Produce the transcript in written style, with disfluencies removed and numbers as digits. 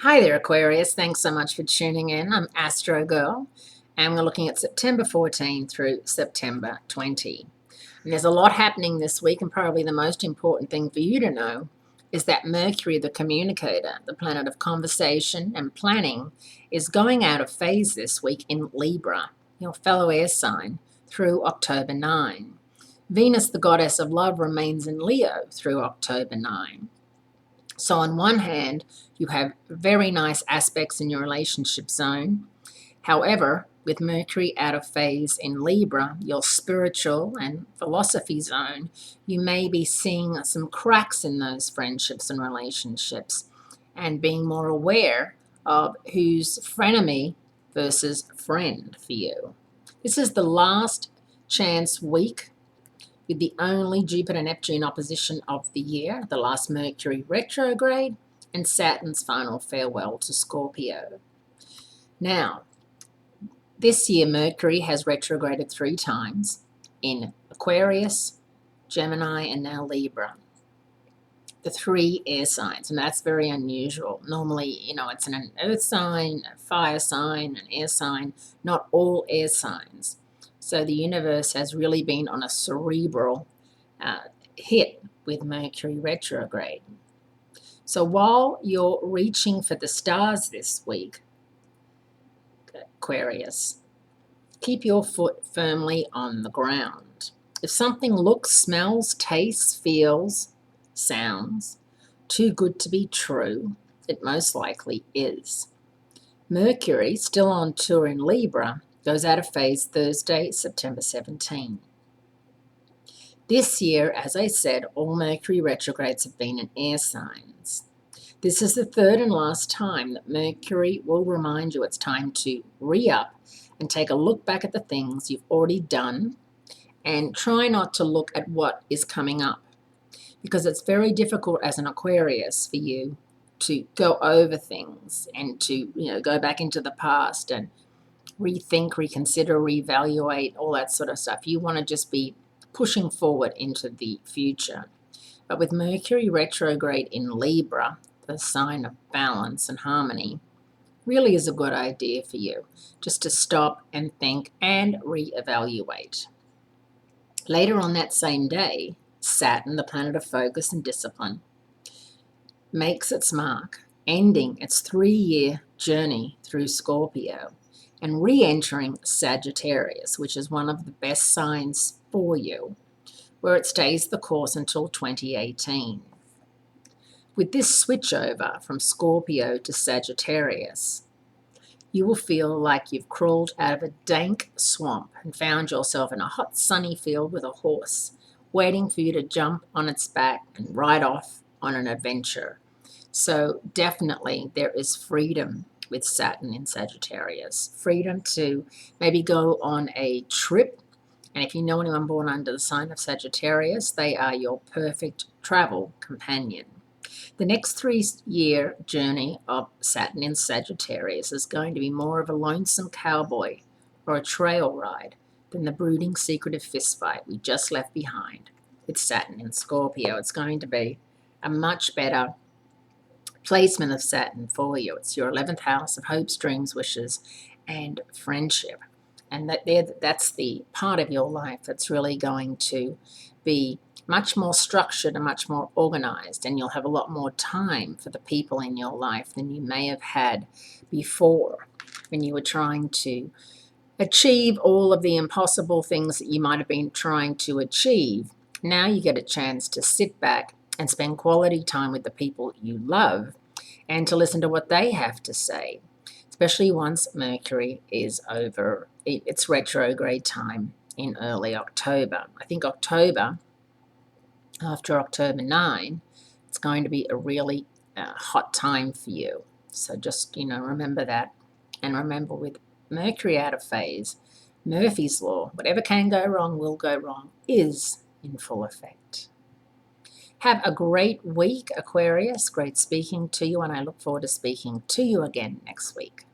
Hi there, Aquarius. Thanks so much for tuning in. I'm Astrogirl, and we're looking at September 14 through September 20. And there's a lot happening this week, and probably the most important thing for you to know is that Mercury, the communicator, the planet of conversation and planning, is going out of phase this week in Libra, your fellow air sign, through October 9. Venus, the goddess of love, remains in Leo through October 9. So on one hand, you have very nice aspects in your relationship zone. However, with Mercury out of phase in Libra, your spiritual and philosophy zone, you may be seeing some cracks in those friendships and relationships and being more aware of who's frenemy versus friend for you. This is the last chance week with the only Jupiter-Neptune opposition of the year, the last Mercury retrograde, and Saturn's final farewell to Scorpio. Now, this year Mercury has retrograded 3 times in Aquarius, Gemini, and now Libra. The 3 air signs, and that's very unusual. Normally, it's an earth sign, a fire sign, an air sign, not all air signs. So the universe has really been on a cerebral hit with Mercury retrograde. So while you're reaching for the stars this week, Aquarius, keep your foot firmly on the ground. If something looks, smells, tastes, feels, sounds too good to be true, it most likely is. Mercury, still on tour in Libra, goes out of phase Thursday, September 17. This year, as I said, all Mercury retrogrades have been in air signs. This is the third and last time that Mercury will remind you it's time to re-up and take a look back at the things you've already done and try not to look at what is coming up, because it's very difficult as an Aquarius for you to go over things and to go back into the past and rethink, reconsider, reevaluate, all that sort of stuff. You want to just be pushing forward into the future. But with Mercury retrograde in Libra, the sign of balance and harmony, really is a good idea for you just to stop and think and reevaluate. Later on that same day, Saturn, the planet of focus and discipline, makes its mark, ending its 3-year journey through Scorpio and re-entering Sagittarius, which is one of the best signs for you, where it stays the course until 2018. With this switchover from Scorpio to Sagittarius, you will feel like you've crawled out of a dank swamp and found yourself in a hot sunny field with a horse, waiting for you to jump on its back and ride off on an adventure. So definitely there is freedom with Saturn in Sagittarius. Freedom to maybe go on a trip. And if you know anyone born under the sign of Sagittarius, they are your perfect travel companion. The next 3-year journey of Saturn in Sagittarius is going to be more of a lonesome cowboy or a trail ride than the brooding, secretive fistfight we just left behind with Saturn in Scorpio. It's going to be a much better placement of Saturn for you. It's your 11th house of hopes, dreams, wishes, and friendship. And that's the part of your life that's really going to be much more structured and much more organized, and you'll have a lot more time for the people in your life than you may have had before when you were trying to achieve all of the impossible things that you might have been trying to achieve. Now you get a chance to sit back and spend quality time with the people you love and to listen to what they have to say, especially once Mercury is over its retrograde time in early October. I think October, after October 9, it's going to be a really hot time for you. So just, remember that. And remember, with Mercury out of phase, Murphy's Law, whatever can go wrong will go wrong, is in full effect. Have a great week, Aquarius. Great speaking to you, and I look forward to speaking to you again next week.